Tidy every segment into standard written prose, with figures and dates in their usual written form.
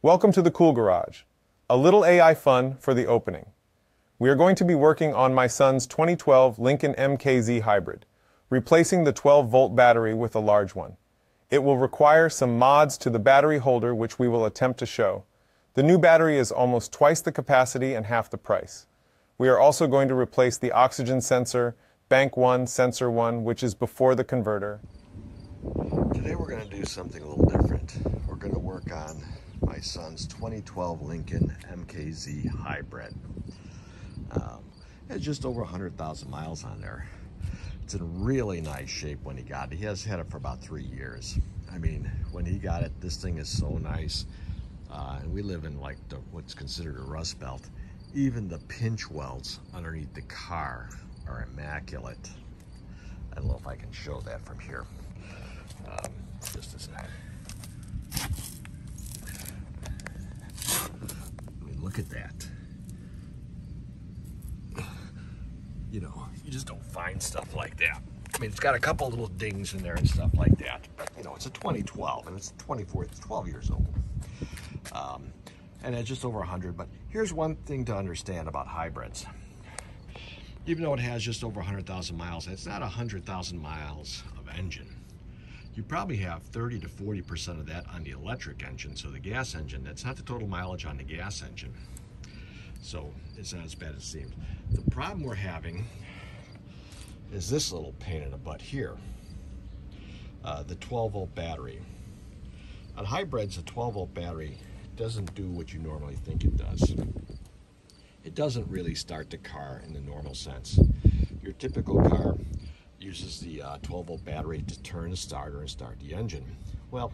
Welcome to the Cool Garage, a little AI fun for the opening. We are going to be working on my son's 2012 Lincoln MKZ hybrid, replacing the 12-volt battery with a large one. It will require some mods to the battery holder which we will attempt to show. The new battery is almost twice the capacity and half the price. We are also going to replace the oxygen sensor, bank 1, sensor 1, which is before the converter. Today we're going to do something a little different. We're going to work on my son's 2012 Lincoln MKZ hybrid. It has just over 100,000 miles on there. It's in really nice shape when he got it. He has had it for about 3 years. I mean, when he got it, this thing is so nice. And we live in like what's considered a rust belt. Even the pinch welds underneath the car are immaculate. I don't know if I can show that from here. Just a second. I mean, look at that. You know, you just don't find stuff like that. I mean, it's got a couple little dings in there and stuff like that, but you know, it's a 2012 and it's 12 years old. And it's just over 100, but here's one thing to understand about hybrids. Even though it has just over 100,000 miles, it's not 100,000 miles of engine. You probably have 30 to 40% of that on the electric engine, so the gas engine, that's not the total mileage on the gas engine. So it's not as bad as it seems. The problem we're having is this little pain in the butt here, the 12-volt battery. On hybrids, a 12-volt battery doesn't do what you normally think it does. It doesn't really start the car in the normal sense. Your typical car uses the 12-volt battery to turn the starter and start the engine. Well,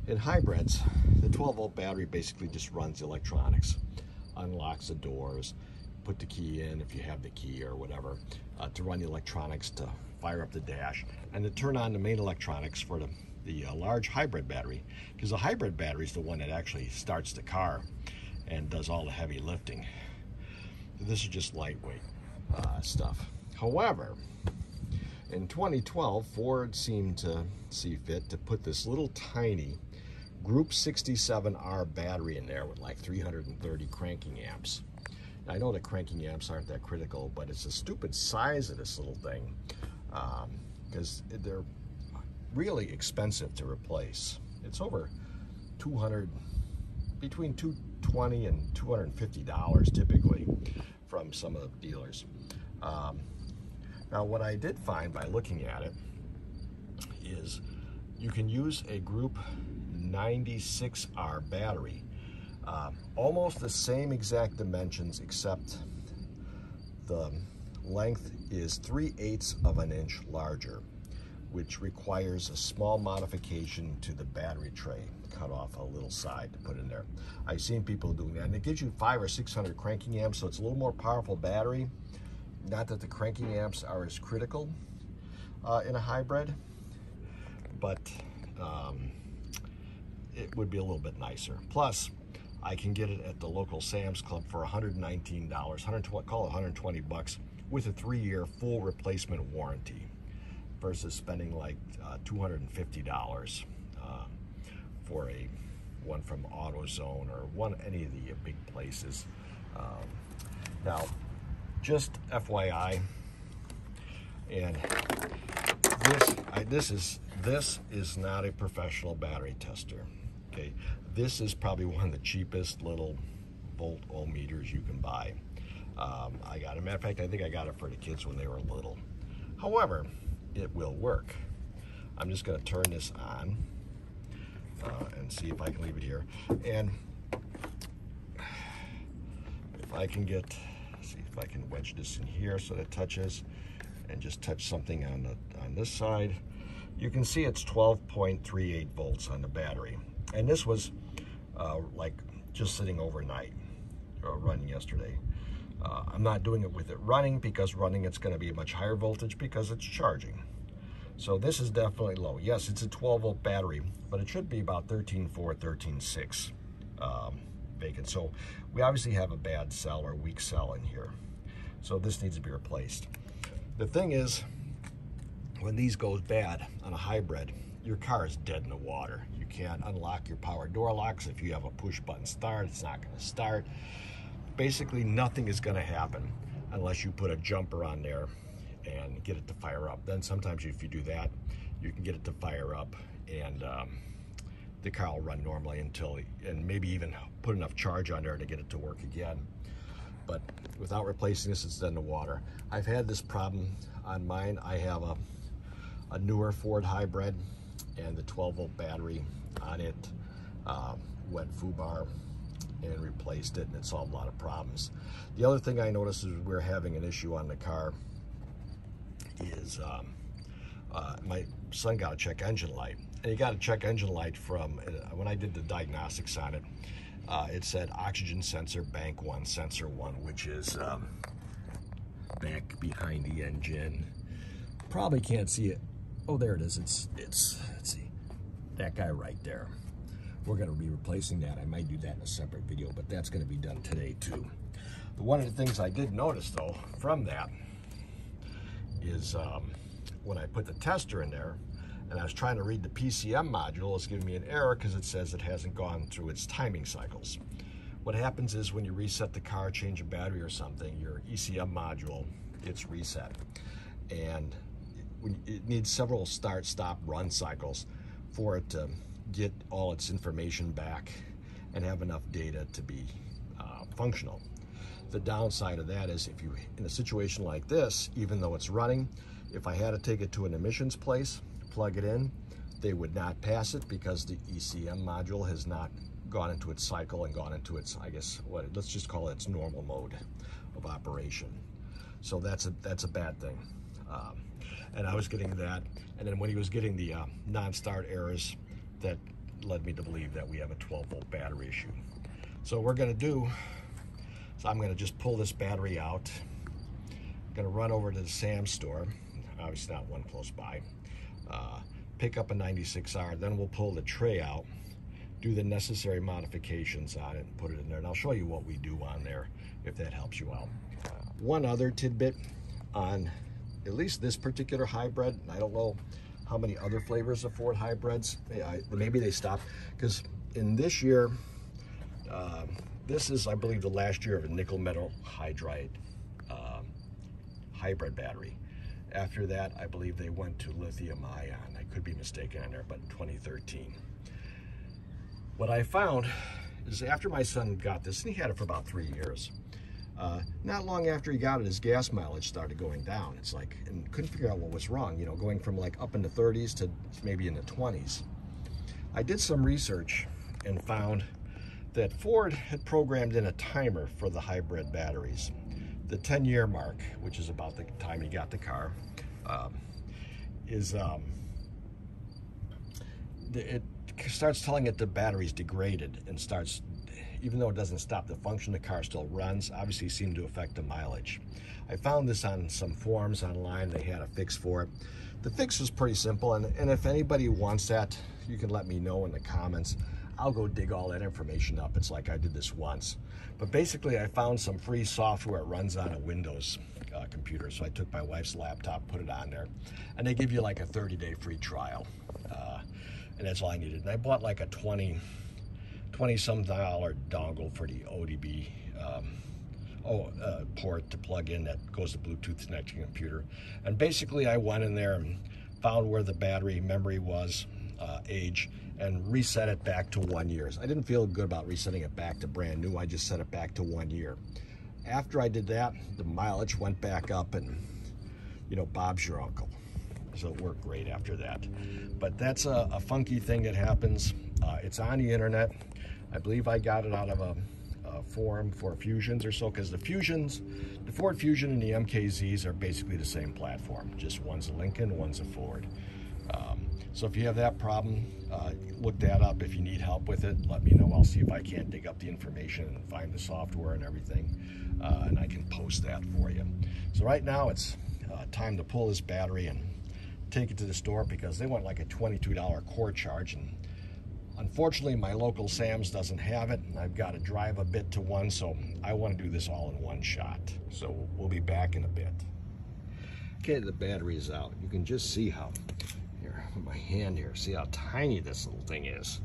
in hybrids, the 12-volt battery basically just runs the electronics, unlocks the doors, put the key in if you have the key or whatever, to run the electronics, to fire up the dash, and to turn on the main electronics for the large hybrid battery, because the hybrid battery is the one that actually starts the car and does all the heavy lifting. This is just lightweight stuff. However, in 2012, Ford seemed to see fit to put this little tiny Group 67R battery in there with like 330 cranking amps. Now, I know that cranking amps aren't that critical, but it's the stupid size of this little thing, because they're really expensive to replace. It's over between $220 and $250 typically from some of the dealers. Now, what I did find by looking at it is you can use a Group 96R battery, almost the same exact dimensions, except the length is 3/8 of an inch larger, which requires a small modification to the battery tray. Cut off a little side to put in there. I've seen people doing that, and it gives you 500 or 600 cranking amps, so it's a little more powerful battery. Not that the cranking amps are as critical in a hybrid, but it would be a little bit nicer. Plus, I can get it at the local Sam's Club for $119, call it 120 bucks, with a 3-year full replacement warranty, versus spending like $250 for one from AutoZone or any of the big places. Now, just FYI, and this is not a professional battery tester. Okay, this is probably one of the cheapest little volt ohm meters you can buy. I got it. Matter of fact, I think I got it for the kids when they were little. However, it will work. I'm just going to turn this on and see if I can leave it here. And if I can see if I can wedge this in here so that it touches, and just touch something on this side. You can see it's 12.38 volts on the battery. And this was like just sitting overnight, running yesterday. I'm not doing it with it running, because running it's going to be a much higher voltage because it's charging. So this is definitely low. Yes, it's a 12-volt battery, but it should be about 13.4, 13.6 vacant. So we obviously have a bad cell or weak cell in here. So this needs to be replaced. The thing is, when these goes bad on a hybrid, your car is dead in the water. You can't unlock your power door locks. If you have a push button start, it's not going to start. Basically, nothing is going to happen unless you put a jumper on there and get it to fire up. Then sometimes if you do that, you can get it to fire up, and the car will run normally until, and maybe even put enough charge on there to get it to work again. But without replacing this, it's dead in the water. I've had this problem on mine. I have a newer Ford hybrid, and the 12-volt battery on it went foobar and replaced it, and it solved a lot of problems. The other thing I noticed is we're having an issue on the car is my son got a check engine light, and he got a check engine light from, when I did the diagnostics on it, it said oxygen sensor bank 1, sensor 1, which is back behind the engine. Probably can't see it. Oh, there it is. It's let's see, that guy right there. We're going to be replacing that. I might do that in a separate video, but that's going to be done today too. But one of the things I did notice though from that is when I put the tester in there and I was trying to read the PCM module, it's giving me an error because it says it hasn't gone through its timing cycles. What happens is when you reset the car, change a battery or something, your ECM module gets reset, and it needs several start, stop, run cycles for it to get all its information back and have enough data to be functional. The downside of that is if you, in a situation like this, even though it's running, if I had to take it to an emissions place, plug it in, they would not pass it because the ECM module has not gone into its cycle and gone into its, I guess, let's just call it its normal mode of operation. So that's a bad thing. And I was getting that, and then when he was getting the non-start errors, that led me to believe that we have a 12-volt battery issue. So what we're going to do is I'm going to just pull this battery out. I'm going to run over to the Sam's store, obviously not one close by, pick up a 96R, then we'll pull the tray out, do the necessary modifications on it, and put it in there. And I'll show you what we do on there if that helps you out. One other tidbit on at least this particular hybrid, and I don't know how many other flavors of Ford hybrids, maybe they stopped, because in this year, this is, I believe, the last year of a nickel metal hydride hybrid battery. After that, I believe they went to lithium ion. I could be mistaken on there, but in 2013. What I found is after my son got this, and he had it for about 3 years, not long after he got it, his gas mileage started going down. It's like, and couldn't figure out what was wrong, you know, going from like up in the 30s to maybe in the 20s. I did some research and found that Ford had programmed in a timer for the hybrid batteries. The 10-year mark, which is about the time he got the car, it starts telling it the battery's degraded and starts, even though it doesn't stop the function, the car still runs. Obviously seemed to affect the mileage. I found this on some forums online. They had a fix for it. The fix is pretty simple, and if anybody wants that, you can let me know in the comments. I'll go dig all that information up. It's like I did this once. But basically, I found some free software. It runs on a Windows computer. So I took my wife's laptop, put it on there, and they give you like a 30-day free trial. And that's all I needed. And I bought like a $20-some dongle for the ODB port to plug in that goes to Bluetooth to connect to your computer. And basically, I went in there and found where the battery memory was, age, and reset it back to 1 year. I didn't feel good about resetting it back to brand new. I just set it back to 1 year. After I did that, the mileage went back up, and you know, Bob's your uncle. So it worked great after that. But that's a funky thing that happens. It's on the internet. I believe I got it out of a forum for Fusions or so, because the Ford Fusion and the MKZs are basically the same platform. Just one's a Lincoln, one's a Ford. So if you have that problem, look that up. If you need help with it, let me know. I'll see if I can't dig up the information and find the software and everything, and I can post that for you. So right now it's time to pull this battery and take it to the store, because they want like a $22 core charge, and unfortunately my local Sam's doesn't have it, and I've got to drive a bit to one, so I want to do this all in one shot. So we'll be back in a bit. Okay, the battery is out. You can just see how, here, put my hand here, see how tiny this little thing is.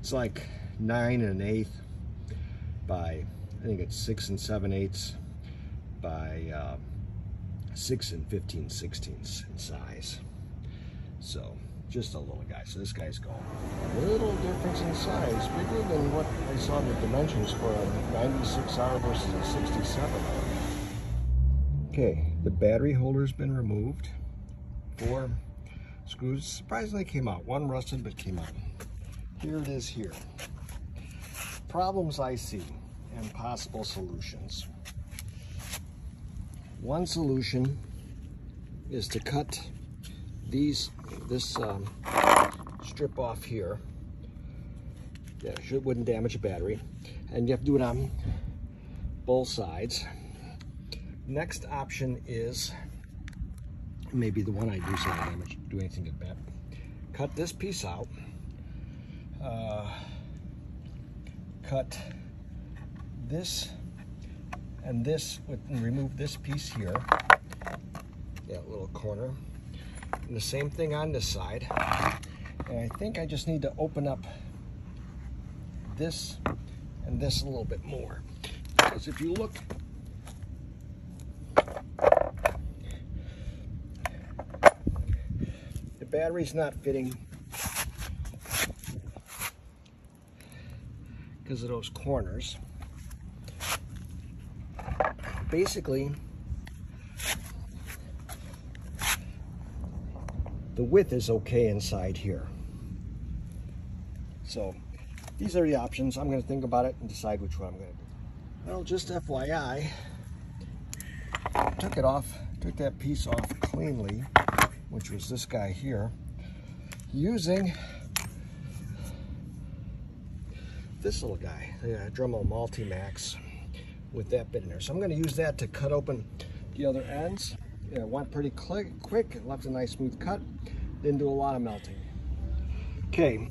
It's like 9 1/8 by, I think it's 6 7/8 by 6 15/16 in size. So just a little guy. So this guy's going a little difference in size, bigger than what I saw the dimensions for a 96R versus a 67R. Okay, the battery holder's been removed. 4 screws surprisingly came out. One rusted, but came out. Here it is here. Problems I see and possible solutions. One solution is to cut this strip off here. Yeah, it wouldn't damage the battery. And you have to do it on both sides. Next option is, maybe the one I do so I don't do anything to bad. Cut this piece out. Cut this and this and remove this piece here. That little corner. And the same thing on this side. And I think I just need to open up this and this a little bit more. Because if you look, the battery's not fitting because of those corners. Basically, the width is okay inside here. So these are the options. I'm going to think about it and decide which one I'm going to do. Well, just FYI, took that piece off cleanly, which was this guy here, using this little guy, the Dremel Multimax, with that bit in there. So I'm going to use that to cut open the other ends. Yeah, went pretty quick, left a nice smooth cut, didn't do a lot of melting. Okay,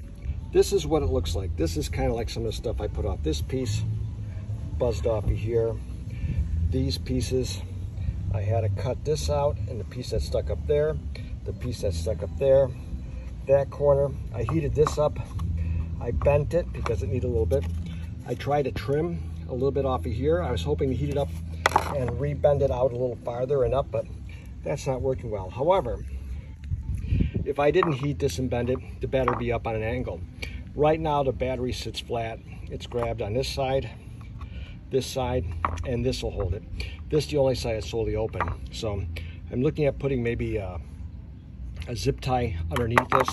this is what it looks like. This is kind of like some of the stuff I put off. This piece buzzed off of here. These pieces, I had to cut this out, and the piece that stuck up there, the piece that stuck up there, that corner. I heated this up. I bent it because it needed a little bit. I tried to trim a little bit off of here. I was hoping to heat it up and re-bend it out a little farther and up, but that's not working well. However, if I didn't heat this and bend it, the battery would be up on an angle. Right now, the battery sits flat. It's grabbed on this side, and this will hold it. This is the only side that's solely open. So I'm looking at putting maybe a zip tie underneath this,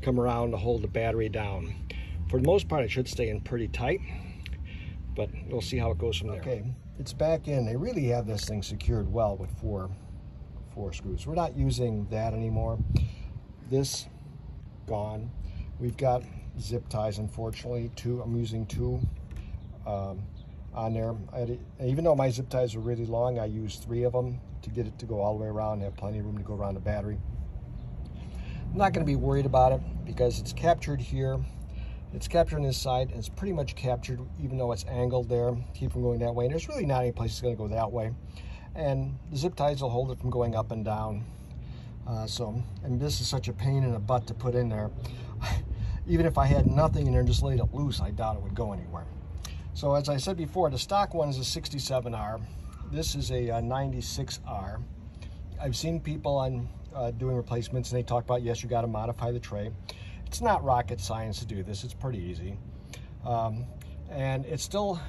come around to hold the battery down. For the most part, it should stay in pretty tight, but we'll see how it goes from there. Okay, it's back in. They really have this thing secured well with four screws. We're not using that anymore. This gone. We've got zip ties, unfortunately. I'm using 2 on there. Even though my zip ties are really long, I used 3 of them to get it to go all the way around, have plenty of room to go around the battery. I'm not going to be worried about it because it's captured here. It's captured on this side, and it's pretty much captured even though it's angled there, keep from going that way. And there's really not any place it's going to go that way. And the zip ties will hold it from going up and down. And this is such a pain in the butt to put in there. Even if I had nothing in there and just laid it loose, I doubt it would go anywhere. So as I said before, the stock one is a 67R. This is a 96R. I've seen people on doing replacements, and they talk about, yes, you got to modify the tray. It's not rocket science to do this. It's pretty easy. And it's still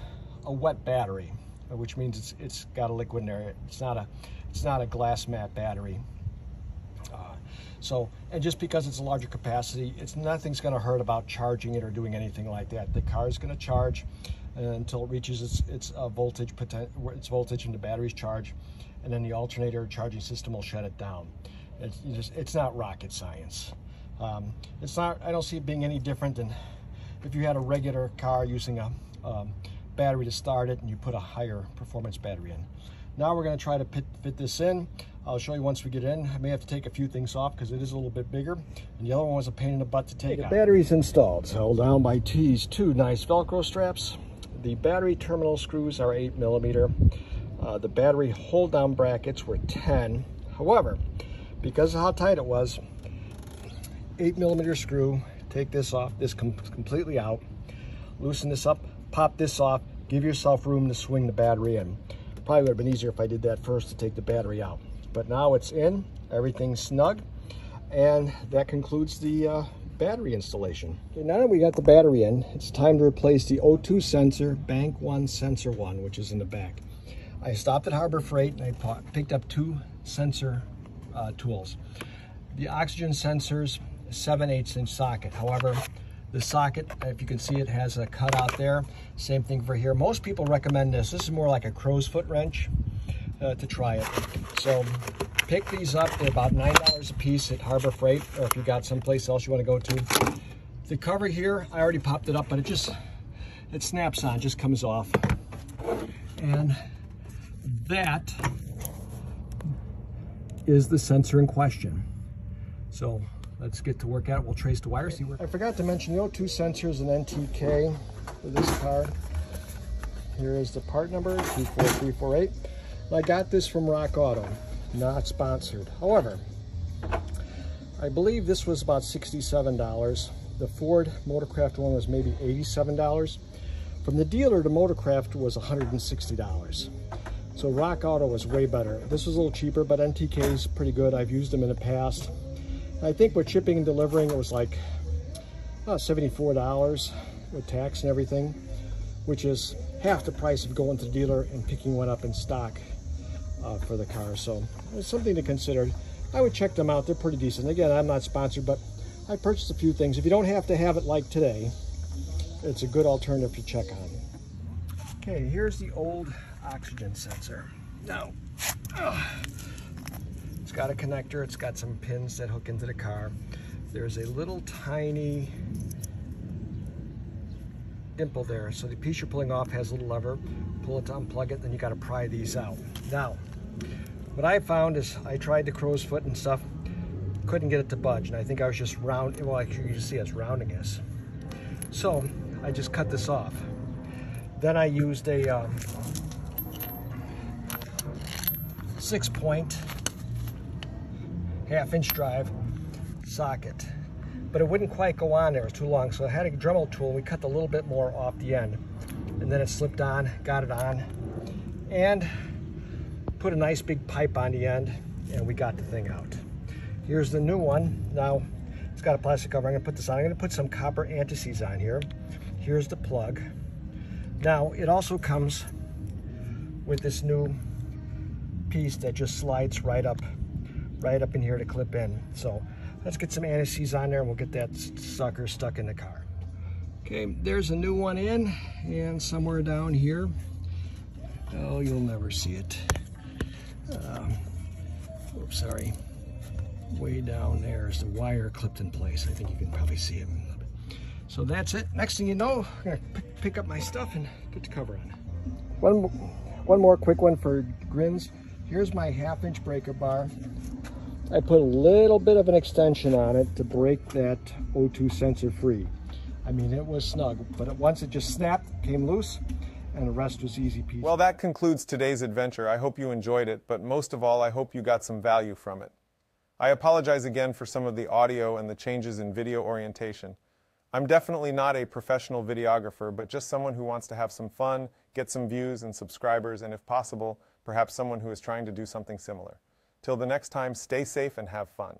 a wet battery, which means it's got a liquid in there. It's not a glass mat battery. And just because it's a larger capacity, nothing's going to hurt about charging it or doing anything like that. The car is going to charge until it reaches its voltage and the battery's charge, and then the alternator charging system will shut it down. It's not rocket science. I don't see it being any different than if you had a regular car using a battery to start it and you put a higher performance battery in. Now we're going to try to fit this in. I'll show you once we get in. I may have to take a few things off because it is a little bit bigger, and the other one was a pain in the butt to take out. The battery's installed. It's held down by these 2 nice Velcro straps. The battery terminal screws are 8mm. The battery hold down brackets were 10. However, because of how tight it was, 8mm screw, take this off, this completely out, loosen this up, pop this off, give yourself room to swing the battery in. Probably would have been easier if I did that first to take the battery out. But now it's in, everything's snug, and that concludes the battery installation. Okay, now that we got the battery in, it's time to replace the O2 sensor, Bank 1 Sensor 1, which is in the back. I stopped at Harbor Freight and I picked up 2 sensor tools. The oxygen sensor's 7/8 inch socket. However, the socket, if you can see it, has a cutout there. Same thing for here. Most people recommend this. This is more like a crow's foot wrench to try it. So pick these up. They're about $9 a piece at Harbor Freight, or if you got someplace else you want to go to. The cover here, I already popped it up, but it snaps on, just comes off. And that is the sensor in question. So let's get to work at it. We'll trace the wire, see where. I forgot to mention the O2 sensor is an NTK for this car. Here is the part number, 24348. I got this from Rock Auto, not sponsored. However, I believe this was about $67. The Ford Motorcraft one was maybe $87. From the dealer, the Motorcraft was $160. So Rock Auto was way better. This was a little cheaper, but NTK is pretty good. I've used them in the past. I think with shipping and delivering, it was like $74 with tax and everything, which is half the price of going to the dealer and picking one up in stock for the car. So it's something to consider. I would check them out. They're pretty decent. Again, I'm not sponsored, but I purchased a few things. If you don't have to have it like today, it's a good alternative to check on. Okay, here's the old oxygen sensor. Now, it's got a connector. It's got some pins that hook into the car. There's a little tiny dimple there. So the piece you're pulling off has a little lever. Pull it to unplug it, then you got to pry these out. Now, what I found is I tried the crow's foot and stuff, couldn't get it to budge, and I think I was just round. Well, actually, you can see it's rounding this. So I just cut this off. Then I used a 6-point half-inch drive socket, but it wouldn't quite go on there. It was too long, so I had a Dremel tool. We cut a little bit more off the end, and then it slipped on, got it on, and put a nice big pipe on the end, and we got the thing out. Here's the new one. Now, it's got a plastic cover. I'm gonna put this on. I'm gonna put some copper antices on here. Here's the plug. Now, it also comes with this new piece that just slides right up in here to clip in. So let's get some antices on there and we'll get that sucker stuck in the car. Okay, there's a new one in, and somewhere down here, oh, you'll never see it. Oops, sorry. Way down there is the wire clipped in place. I think you can probably see it a little bit. So that's it. Next thing you know, I'm gonna pick up my stuff and put the cover on. One more quick one for grins. Here's my 1/2-inch breaker bar. I put a little bit of an extension on it to break that O2 sensor free. I mean, it was snug, but once it just snapped, came loose, and the rest was easy peasy. Well, that concludes today's adventure. I hope you enjoyed it, but most of all, I hope you got some value from it. I apologize again for some of the audio and the changes in video orientation. I'm definitely not a professional videographer, but just someone who wants to have some fun, get some views and subscribers, and if possible, perhaps someone who is trying to do something similar. Till the next time, stay safe and have fun.